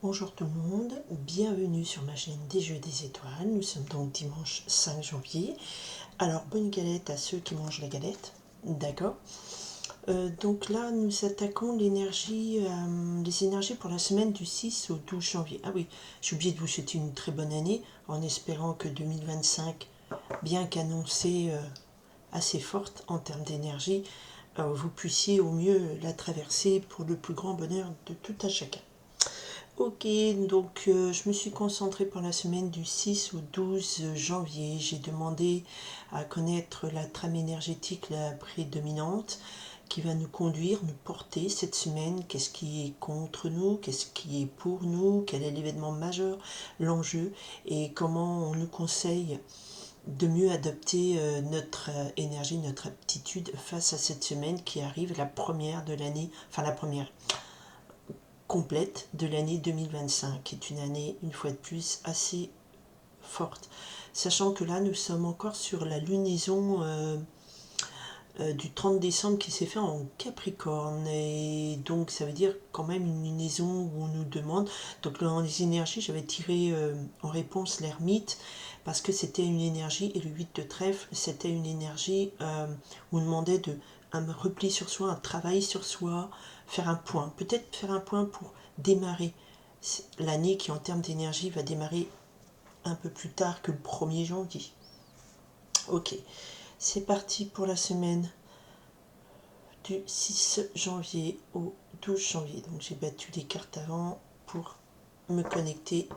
Bonjour tout le monde, bienvenue sur ma chaîne des Jeux des Étoiles. Nous sommes donc dimanche 5 janvier. Alors bonne galette à ceux qui mangent la galette, d'accord. Donc là nous attaquons les énergies pour la semaine du 6 au 12 janvier. Ah oui, j'ai oublié de vous souhaiter une très bonne année en espérant que 2025, bien qu'annoncée assez forte en termes d'énergie, vous puissiez au mieux la traverser pour le plus grand bonheur de tout un chacun. Ok, donc je me suis concentrée pour la semaine du 6 au 12 janvier. J'ai demandé à connaître la trame énergétique la prédominante qui va nous conduire, nous porter cette semaine. Qu'est-ce qui est contre nous, qu'est-ce qui est pour nous, quel est l'événement majeur, l'enjeu et comment on nous conseille de mieux adopter notre énergie, notre aptitude face à cette semaine qui arrive, la première de l'année, enfin la première complète de l'année 2025, qui est une année, une fois de plus, assez forte. Sachant que là, nous sommes encore sur la lunaison du 30 décembre qui s'est fait en Capricorne. Et donc, ça veut dire quand même une lunaison où on nous demande. Donc, dans les énergies, j'avais tiré en réponse l'ermite parce que c'était une énergie, et le 8 de trèfle, c'était une énergie où on demandait de un repli sur soi, un travail sur soi, faire un point. Peut-être faire un point pour démarrer l'année qui, en termes d'énergie, va démarrer un peu plus tard que le 1er janvier. Ok, c'est parti pour la semaine du 6 janvier au 12 janvier. Donc j'ai battu les cartes avant pour me connecter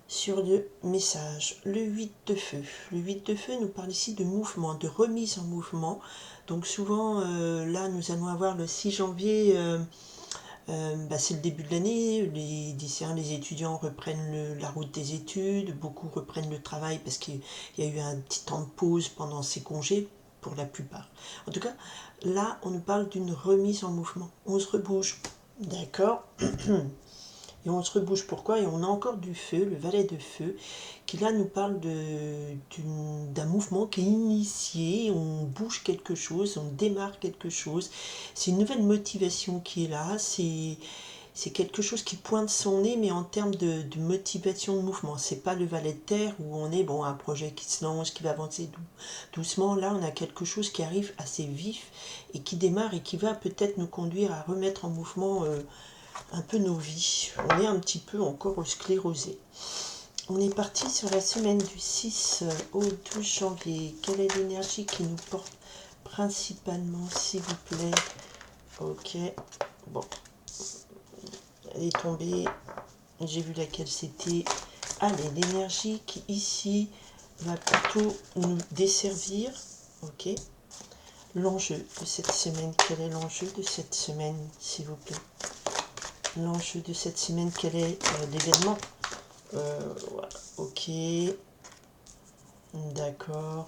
sur le message. Le 8 de feu. Le 8 de feu nous parle ici de mouvement, de remise en mouvement. Donc souvent, là, nous allons avoir le 6 janvier, c'est le début de l'année, les lycéens, les étudiants reprennent la route des études, beaucoup reprennent le travail parce qu'il y a eu un petit temps de pause pendant ces congés, pour la plupart. En tout cas, là, on nous parle d'une remise en mouvement. On se rebouge, d'accord. Et on se rebouge pourquoi? Et on a encore du feu, le valet de feu, qui là nous parle d'un mouvement qui est initié, on bouge quelque chose, on démarre quelque chose. C'est une nouvelle motivation qui est là, c'est quelque chose qui pointe son nez, mais en termes de motivation de mouvement. C'est pas le valet de terre où on est, un projet qui se lance, qui va avancer doucement. Là, on a quelque chose qui arrive assez vif et qui démarre et qui va peut-être nous conduire à remettre en mouvement un peu nos vies. On est un petit peu encore sclérosé. On est parti sur la semaine du 6 au 12 janvier. Quelle est l'énergie qui nous porte principalement, s'il vous plaît? Ok, bon, elle est tombée. J'ai vu laquelle c'était. Allez, l'énergie qui ici va plutôt nous desservir. Ok. L'enjeu de cette semaine, quel est l'enjeu de cette semaine, s'il vous plaît? L'enjeu de cette semaine, quel est l'événement? Voilà. Ok, d'accord.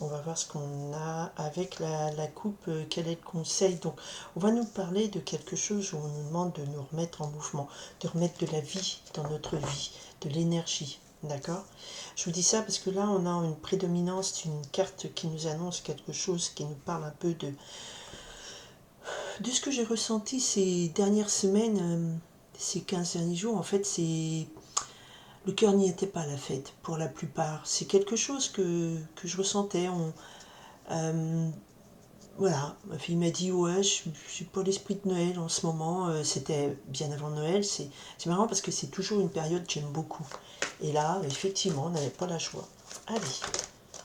On va voir ce qu'on a avec la coupe, quel est le conseil. Donc, on va nous parler de quelque chose où on nous demande de nous remettre en mouvement, de remettre de la vie dans notre vie, de l'énergie, d'accord? Je vous dis ça parce que là, on a une prédominance d'une carte qui nous annonce quelque chose, qui nous parle un peu de ce que j'ai ressenti ces dernières semaines, ces 15 derniers jours. En fait, le cœur n'y était pas à la fête pour la plupart. C'est quelque chose que je ressentais. Voilà, ma fille m'a dit ouais, je suis pas l'esprit de Noël en ce moment. C'était bien avant Noël. C'est marrant parce que c'est toujours une période que j'aime beaucoup. Et là, effectivement, on n'avait pas la joie. Allez,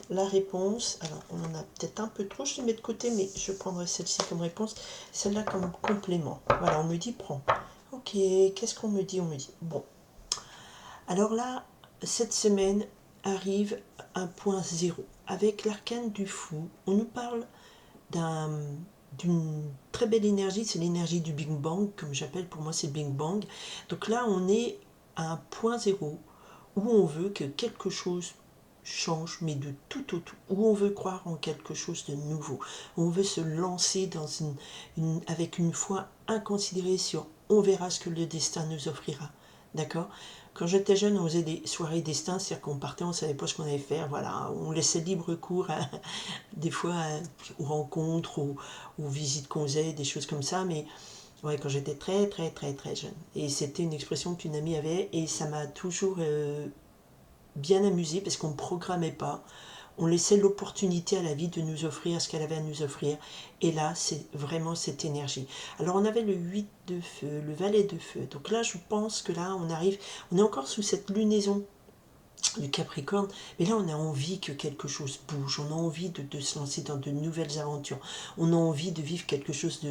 la réponse. Alors, on en a peut-être un peu trop. Je les mets de côté, mais je prendrai celle-ci comme réponse. Celle-là comme complément. Voilà, on me dit prends. Ok, qu'est-ce qu'on me dit? On me dit bon. Alors là, cette semaine arrive un point zéro. Avec l'arcane du fou, on nous parle d'une très belle énergie, c'est l'énergie du Big Bang, comme j'appelle, pour moi c'est le Big Bang. Donc là, on est à un point zéro, où on veut que quelque chose change, mais de tout au tout, où on veut croire en quelque chose de nouveau, où on veut se lancer avec une foi inconsidérée sur on verra ce que le destin nous offrira. D'accord? Quand j'étais jeune, on faisait des soirées destin, c'est-à-dire qu'on partait, on ne savait pas ce qu'on allait faire, voilà, on laissait libre cours des fois aux rencontres, aux visites qu'on faisait, des choses comme ça, mais Ouais, quand j'étais très jeune. Et c'était une expression qu'une amie avait et ça m'a toujours bien amusée parce qu'on ne programmait pas. On laissait l'opportunité à la vie de nous offrir ce qu'elle avait à nous offrir. Et là, c'est vraiment cette énergie. Alors, on avait le 8 de feu, le valet de feu. Donc là, je pense que là, on est encore sous cette lunaison du Capricorne, mais là on a envie que quelque chose bouge, on a envie de se lancer dans de nouvelles aventures, on a envie de vivre quelque chose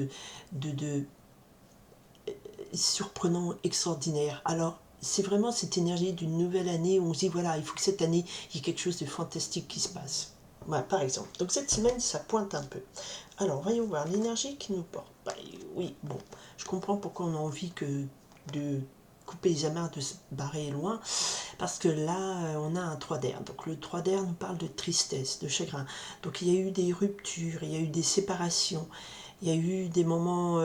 de surprenant, extraordinaire. Alors c'est vraiment cette énergie d'une nouvelle année où on se dit voilà, il faut que cette année, il y ait quelque chose de fantastique qui se passe. Voilà, par exemple. Donc cette semaine, ça pointe un peu. Alors, voyons voir l'énergie qui nous porte. Bah, oui, bon, je comprends pourquoi on a envie de couper les amarres, de se barrer loin, parce que là, on a un 3 d'air. Donc le 3 d'air nous parle de tristesse, de chagrin. Donc il y a eu des ruptures, il y a eu des séparations, il y a eu des moments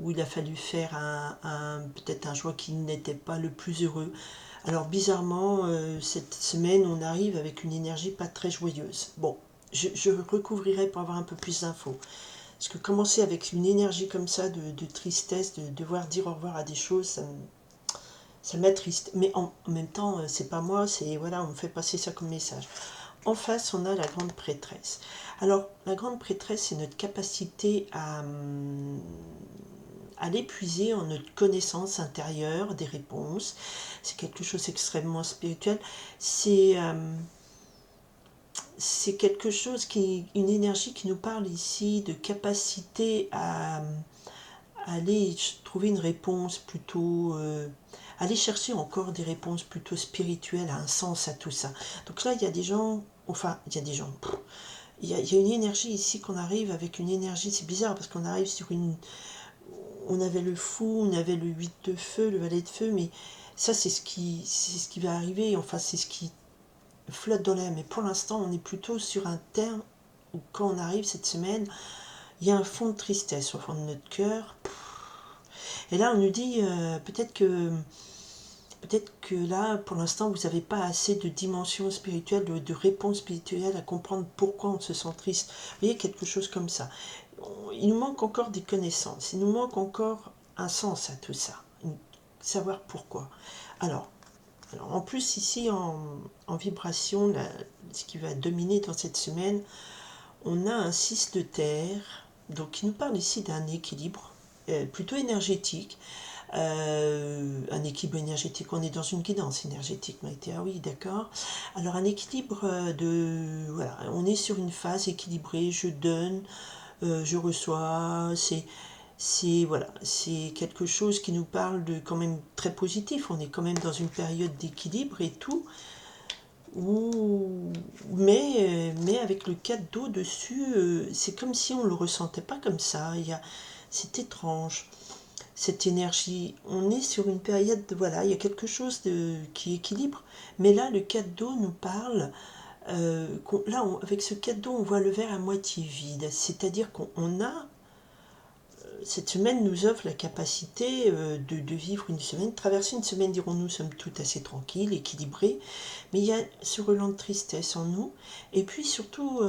où il a fallu faire peut-être un choix qui n'était pas le plus heureux. Alors bizarrement, cette semaine, on arrive avec une énergie pas très joyeuse. Bon, je recouvrirai pour avoir un peu plus d'infos. Parce que commencer avec une énergie comme ça de tristesse, de devoir dire au revoir à des choses, ça m'attriste. Mais en même temps, c'est pas moi, c'est voilà, on me fait passer ça comme message. En face, on a la grande prêtresse. Alors, la grande prêtresse, c'est notre capacité à l'épuiser en notre connaissance intérieure des réponses. C'est quelque chose d'extrêmement spirituel. C'est quelque chose une énergie qui nous parle ici de capacité à aller trouver une réponse plutôt, aller chercher encore des réponses plutôt spirituelles, à un sens à tout ça. Donc là, il y a des gens, enfin, il y a des gens, il y a une énergie ici qu'on arrive avec une énergie, c'est bizarre parce qu'on arrive sur une, on avait le fou, on avait le 8 de feu, le valet de feu, mais ça c'est ce qui va arriver, enfin c'est ce qui flotte dans l'air, mais pour l'instant on est plutôt sur un terme où quand on arrive cette semaine, il y a un fond de tristesse au fond de notre cœur, et là on nous dit peut-être que là pour l'instant vous n'avez pas assez de dimension spirituelle, de réponse spirituelle à comprendre pourquoi on se sent triste. Vous voyez, quelque chose comme ça. Il nous manque encore des connaissances, il nous manque encore un sens à tout ça, savoir pourquoi. Alors en plus ici en vibration, là, ce qui va dominer dans cette semaine, on a un 6 de terre, donc qui nous parle ici d'un équilibre plutôt énergétique. Un équilibre énergétique, on est dans une guidance énergétique, Maïté, ah oui, d'accord. Alors un équilibre voilà, on est sur une phase équilibrée, je donne, je reçois, voilà, c'est quelque chose qui nous parle de quand même très positif, on est quand même dans une période d'équilibre et tout, mais avec le 4 d'eau dessus, c'est comme si on ne le ressentait pas comme ça, c'est étrange, cette énergie, on est sur une période, voilà, il y a quelque chose qui équilibre, mais là le 4 d'eau nous parle, avec ce 4 d'eau on voit le verre à moitié vide, c'est-à-dire qu'on a cette semaine nous offre la capacité de vivre une semaine, traverser une semaine, dirons-nous, somme toute assez tranquille, équilibrée, mais il y a ce relent de tristesse en nous, et puis surtout,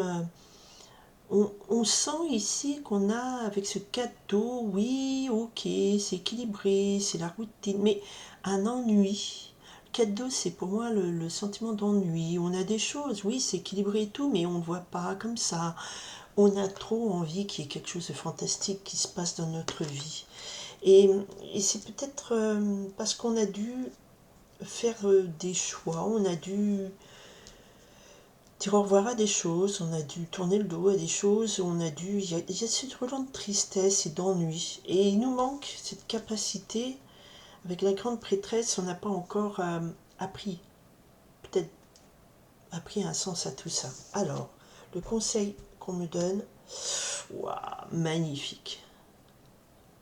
on sent ici qu'on a, avec ce cadeau, oui, ok, c'est équilibré, c'est la routine, mais un ennui. Le cadeau, c'est pour moi le sentiment d'ennui. On a des choses, oui, c'est équilibré et tout, mais on ne voit pas comme ça. On a trop envie qu'il y ait quelque chose de fantastique qui se passe dans notre vie. Et, et c'est peut-être parce qu'on a dû faire des choix, on a dû dire au revoir à des choses, on a dû tourner le dos à des choses, il y a ce relent de tristesse et d'ennui. Et il nous manque cette capacité, avec la grande prêtresse, on n'a pas encore appris, peut-être appris un sens à tout ça. Alors, le conseil qu'on me donne, waouh, magnifique.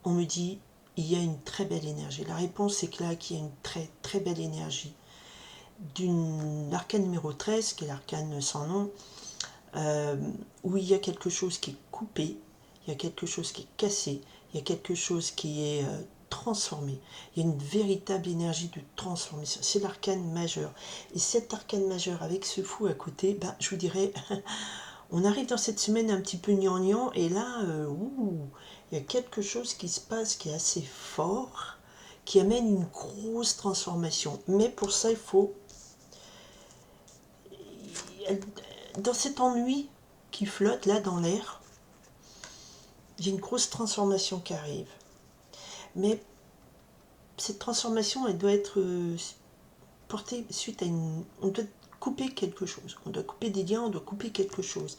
On me dit, il y a une très belle énergie. La réponse c'est que là, qu'il y a une très très belle énergie. L'arcane numéro 13, qui est l'arcane sans nom, où il y a quelque chose qui est coupé, il y a quelque chose qui est cassé, il y a quelque chose qui est transformé. Il y a une véritable énergie de transformation. C'est l'arcane majeur. Et cet arcane majeur avec ce fou à côté, ben, je vous dirais, on arrive dans cette semaine un petit peu gnangnan, et là, Il y a quelque chose qui se passe qui est assez fort, qui amène une grosse transformation. Mais pour ça, il faut... Dans cet ennui qui flotte là dans l'air, il y a une grosse transformation qui arrive. Mais cette transformation, elle doit être portée suite à une... On doit couper quelque chose. On doit couper des liens, on doit couper quelque chose.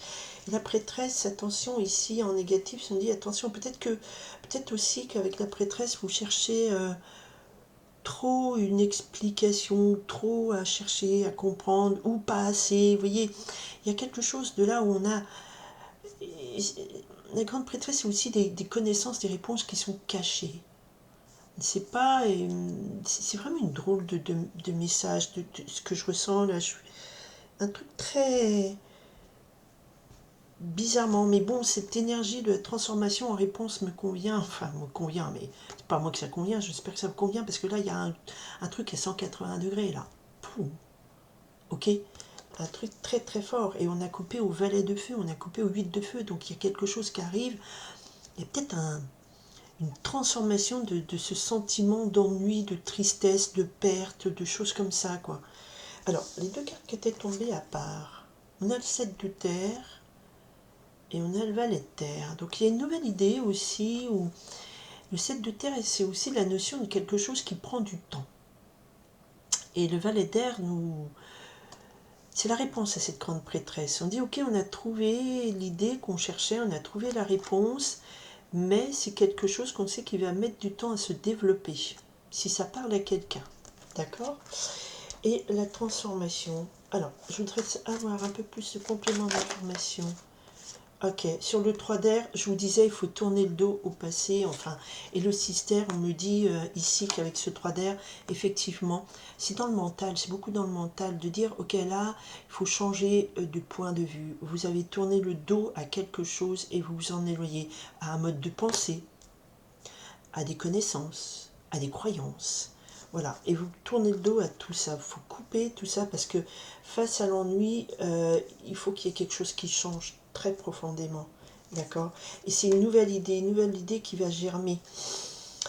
Et la prêtresse, attention ici en négatif, on dit attention, peut-être aussi qu'avec la prêtresse, vous cherchez trop une explication, trop à chercher, à comprendre, ou pas assez. Vous voyez, il y a quelque chose de là où on a... La grande prêtresse, c'est aussi des connaissances, des réponses qui sont cachées. C'est pas... C'est vraiment une drôle de message, de ce que je ressens là. Un truc très... Bizarrement, mais bon, cette énergie de transformation en réponse me convient, enfin me convient, mais c'est pas moi que ça convient, j'espère que ça me convient, parce que là, il y a un truc à 180 degrés, là. Poum. Ok, un truc très très fort, et on a coupé au valet de feu, on a coupé au 8 de feu, donc il y a quelque chose qui arrive, il y a peut-être une transformation de ce sentiment d'ennui, de tristesse, de perte, de choses comme ça, quoi. Alors, les deux cartes qui étaient tombées à part, on a le 7 de terre, et on a le valet de terre. Donc il y a une nouvelle idée aussi, où le 7 de terre, c'est aussi la notion de quelque chose qui prend du temps. Et le valet d'air, c'est la réponse à cette grande prêtresse. On dit, ok, on a trouvé l'idée qu'on cherchait, on a trouvé la réponse, mais c'est quelque chose qu'on sait qui va mettre du temps à se développer, si ça parle à quelqu'un. D'accord? Et la transformation. Alors, je voudrais avoir un peu plus de complément d'information. Ok, sur le 3 d'air, je vous disais, il faut tourner le dos au passé, enfin, et le 6 d'air, on me dit ici qu'avec ce 3 d'air, effectivement, c'est dans le mental, c'est beaucoup dans le mental, de dire, ok, là, il faut changer de point de vue. Vous avez tourné le dos à quelque chose et vous vous en éloignez à un mode de pensée, à des connaissances, à des croyances. Voilà, et vous tournez le dos à tout ça, il faut couper tout ça, parce que face à l'ennui, il faut qu'il y ait quelque chose qui change très profondément, d'accord? Et c'est une nouvelle idée qui va germer.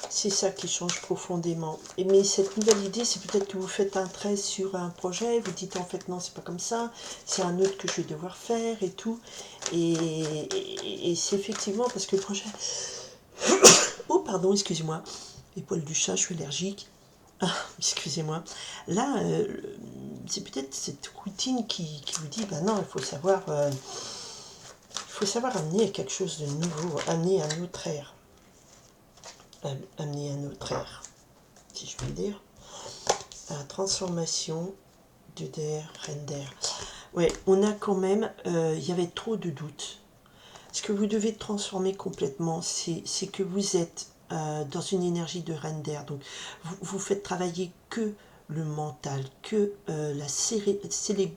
C'est ça qui change profondément. Mais cette nouvelle idée, c'est peut-être que vous faites un trait sur un projet, vous dites en fait non, c'est pas comme ça, c'est un autre que je vais devoir faire et tout. Et c'est effectivement parce que le projet... Oh, pardon, excusez-moi. Les poils du chat, je suis allergique. Ah, excusez-moi. Là, c'est peut-être cette routine qui vous dit, ben non, il faut savoir amener quelque chose de nouveau, amener un autre air. Amener un autre air, si je puis dire. La transformation de d'air, reine d'air. Ouais, on a quand même, il y avait trop de doutes. Ce que vous devez transformer complètement, c'est que vous êtes dans une énergie de reine d'air. Donc, vous faites travailler que le mental, que la célérité,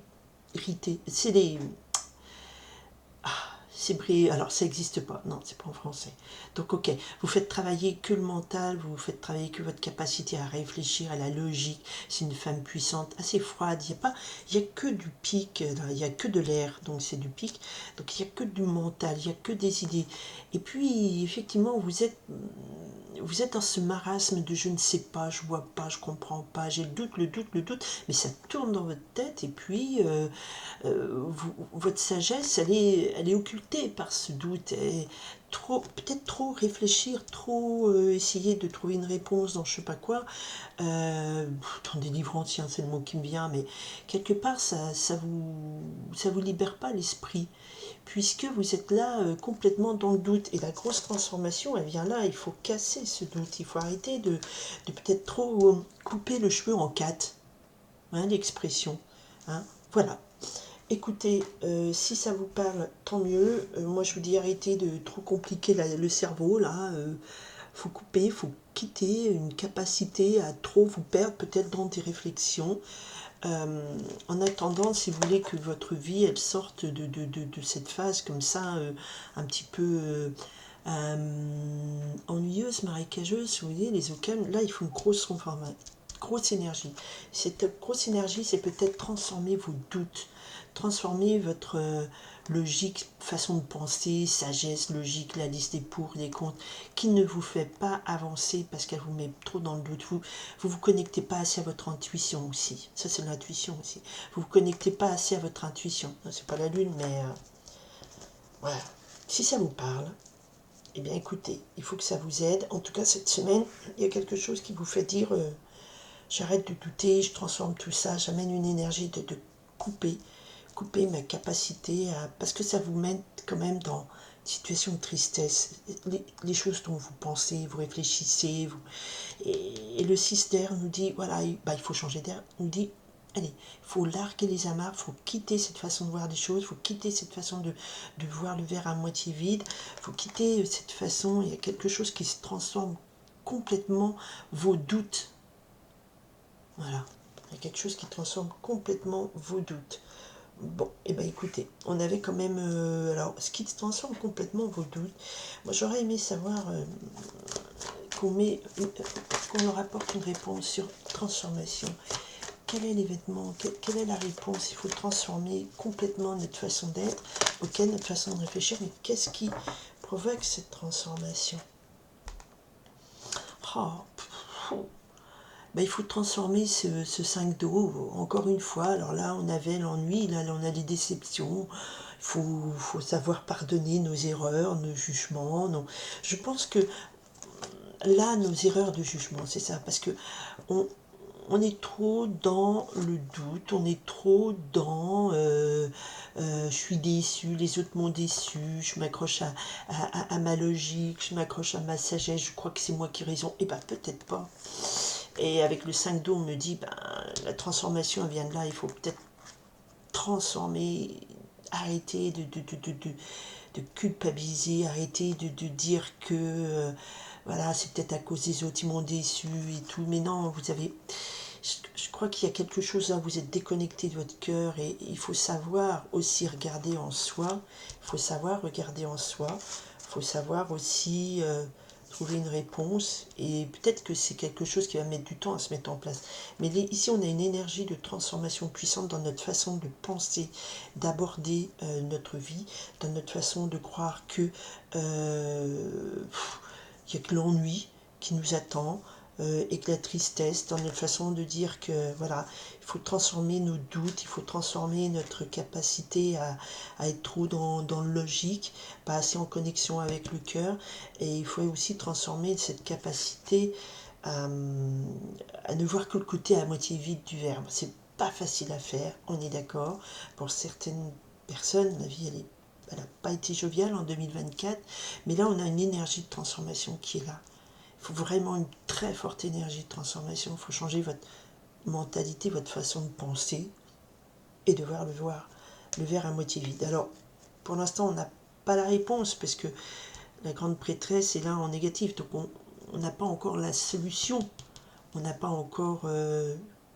alors ça n'existe pas, non, c'est pas en français. Donc ok, vous faites travailler que le mental, vous faites travailler que votre capacité à réfléchir, à la logique. C'est une femme puissante, assez froide, il y a que du pic, il n'y a que de l'air, donc c'est du pic. Donc il n'y a que du mental, il n'y a que des idées. Et puis effectivement, vous êtes dans ce marasme de je ne sais pas, je vois pas, je comprends pas, j'ai le doute, mais ça tourne dans votre tête et puis votre sagesse, elle est occultée par ce doute. Peut-être trop réfléchir, trop essayer de trouver une réponse dans je sais pas quoi, dans des livres anciens, c'est le mot qui me vient, mais quelque part, ça vous libère pas l'esprit, puisque vous êtes là complètement dans le doute. Et la grosse transformation, elle vient là, il faut casser ce doute, il faut arrêter de peut-être trop couper le cheveu en quatre, hein, l'expression. Hein, voilà. Écoutez, si ça vous parle, tant mieux. Moi, je vous dis arrêtez de trop compliquer le cerveau, là. Faut couper, faut quitter une capacité à trop vous perdre, peut-être dans des réflexions. En attendant, si vous voulez que votre vie, elle sorte de cette phase comme ça, un petit peu ennuyeuse, marécageuse, vous voyez, les occasions, là, il faut une grosse énergie. Cette grosse énergie, c'est peut-être transformer vos doutes, transformer logique, façon de penser, sagesse, logique, la liste des pour, des contre, qui ne vous fait pas avancer parce qu'elle vous met trop dans le doute. Vous connectez pas assez à votre intuition aussi. Ça, c'est l'intuition aussi. Vous vous connectez pas assez à votre intuition. C'est pas la lune, mais voilà. Si ça vous parle, eh bien écoutez, il faut que ça vous aide. En tout cas, cette semaine, il y a quelque chose qui vous fait dire j'arrête de douter, je transforme tout ça, j'amène une énergie de couper ma capacité à... Parce que ça vous mène quand même dans une situation de tristesse. Les choses dont vous pensez, vous réfléchissez. Et le 6 d'air nous dit, voilà, il faut changer d'air, nous dit, allez, il faut larguer les amarres, il faut quitter cette façon de voir des choses, il faut quitter cette façon de voir le verre à moitié vide, il faut quitter cette façon, il y a quelque chose qui se transforme complètement vos doutes. Voilà, il y a quelque chose qui transforme complètement vos doutes. Bon, et bien écoutez, on avait quand même... alors, ce qui transforme complètement vos doutes, moi j'aurais aimé savoir qu'on leur apporte une réponse sur transformation. Quel est l'événement, quelle est la réponse? Il faut transformer complètement notre façon d'être, ok, notre façon de réfléchir, mais qu'est-ce qui provoque cette transformation? Il faut transformer ce 5 d'eau, encore une fois. Alors là, on avait l'ennui, là, on a les déceptions. Il faut savoir pardonner nos erreurs, nos jugements. Je pense que là, nos erreurs de jugement, c'est ça, parce que on est trop dans le doute, on est trop dans je suis déçu, les autres m'ont déçu, je m'accroche à ma logique, je m'accroche à ma sagesse, je crois que c'est moi qui ai raison. Eh bien, peut-être pas. Et avec le 5 d'eau, on me dit, la transformation elle vient de là, il faut peut-être transformer, arrêter de culpabiliser, arrêter de dire que voilà, c'est peut-être à cause des autres, ils m'ont déçu et tout. Mais non, vous avez... Je crois qu'il y a quelque chose là, vous êtes déconnecté de votre cœur et il faut savoir aussi regarder en soi. Il faut savoir regarder en soi. Il faut savoir aussi trouver une réponse. Et peut-être que c'est quelque chose qui va mettre du temps à se mettre en place. Mais ici, on a une énergie de transformation puissante dans notre façon de penser, d'aborder notre vie, dans notre façon de croire que il n'y a que l'ennui qui nous attend, et que la tristesse, dans notre façon de dire que voilà, il faut transformer nos doutes, il faut transformer notre capacité à être trop dans le logique, pas assez en connexion avec le cœur, et il faut aussi transformer cette capacité à ne voir que le côté à moitié vide du verre. C'est pas facile à faire, on est d'accord. Pour certaines personnes, la vie elle n'a pas été joviale en 2024, mais là on a une énergie de transformation qui est là. Il faut vraiment une très forte énergie de transformation. Il faut changer votre mentalité, votre façon de penser et de voir le verre à moitié vide. Alors, pour l'instant, on n'a pas la réponse parce que la grande prêtresse est là en négatif. Donc, on n'a pas encore la solution. On n'a pas encore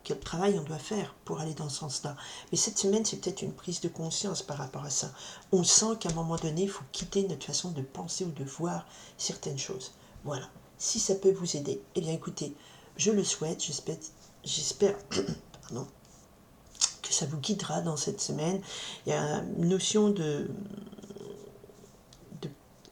quel travail on doit faire pour aller dans ce sens-là. Mais cette semaine, c'est peut-être une prise de conscience par rapport à ça. On sent qu'à un moment donné, il faut quitter notre façon de penser ou de voir certaines choses. Voilà. Si ça peut vous aider, eh bien écoutez, je le souhaite, j'espère pardon, que ça vous guidera dans cette semaine. Il y a une notion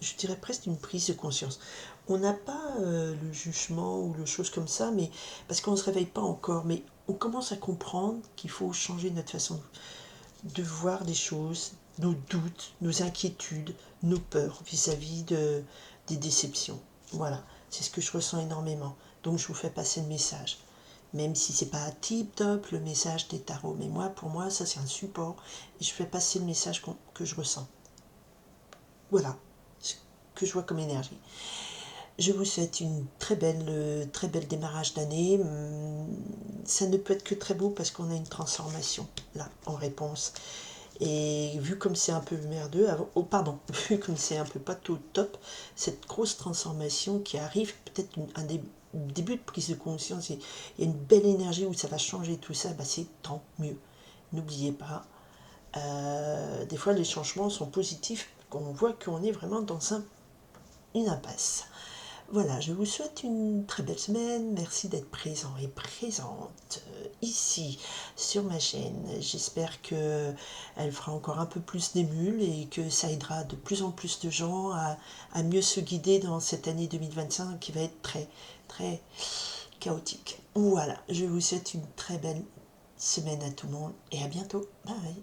je dirais presque une prise de conscience. On n'a pas le jugement ou le chose comme ça, mais parce qu'on ne se réveille pas encore, mais on commence à comprendre qu'il faut changer notre façon de voir les choses, nos doutes, nos inquiétudes, nos peurs vis-à-vis des déceptions. Voilà, c'est ce que je ressens énormément. Donc je vous fais passer le message. Même si c'est pas tip top le message des tarots, mais pour moi, ça c'est un support et je fais passer le message que je ressens. Voilà, ce que je vois comme énergie. Je vous souhaite une très belle démarrage d'année. Ça ne peut être que très beau parce qu'on a une transformation là en réponse. Et vu comme c'est un peu merdeux, vu comme c'est un peu pas tout top, cette grosse transformation qui arrive, peut-être un début de prise de conscience, il y a une belle énergie où ça va changer tout ça, c'est tant mieux. N'oubliez pas, des fois les changements sont positifs, on voit qu'on est vraiment dans une impasse. Voilà, je vous souhaite une très belle semaine. Merci d'être présent et présente ici sur ma chaîne. J'espère que elle fera encore un peu plus d'émules et que ça aidera de plus en plus de gens à mieux se guider dans cette année 2025 qui va être très, très chaotique. Voilà, je vous souhaite une très belle semaine à tout le monde et à bientôt. Bye.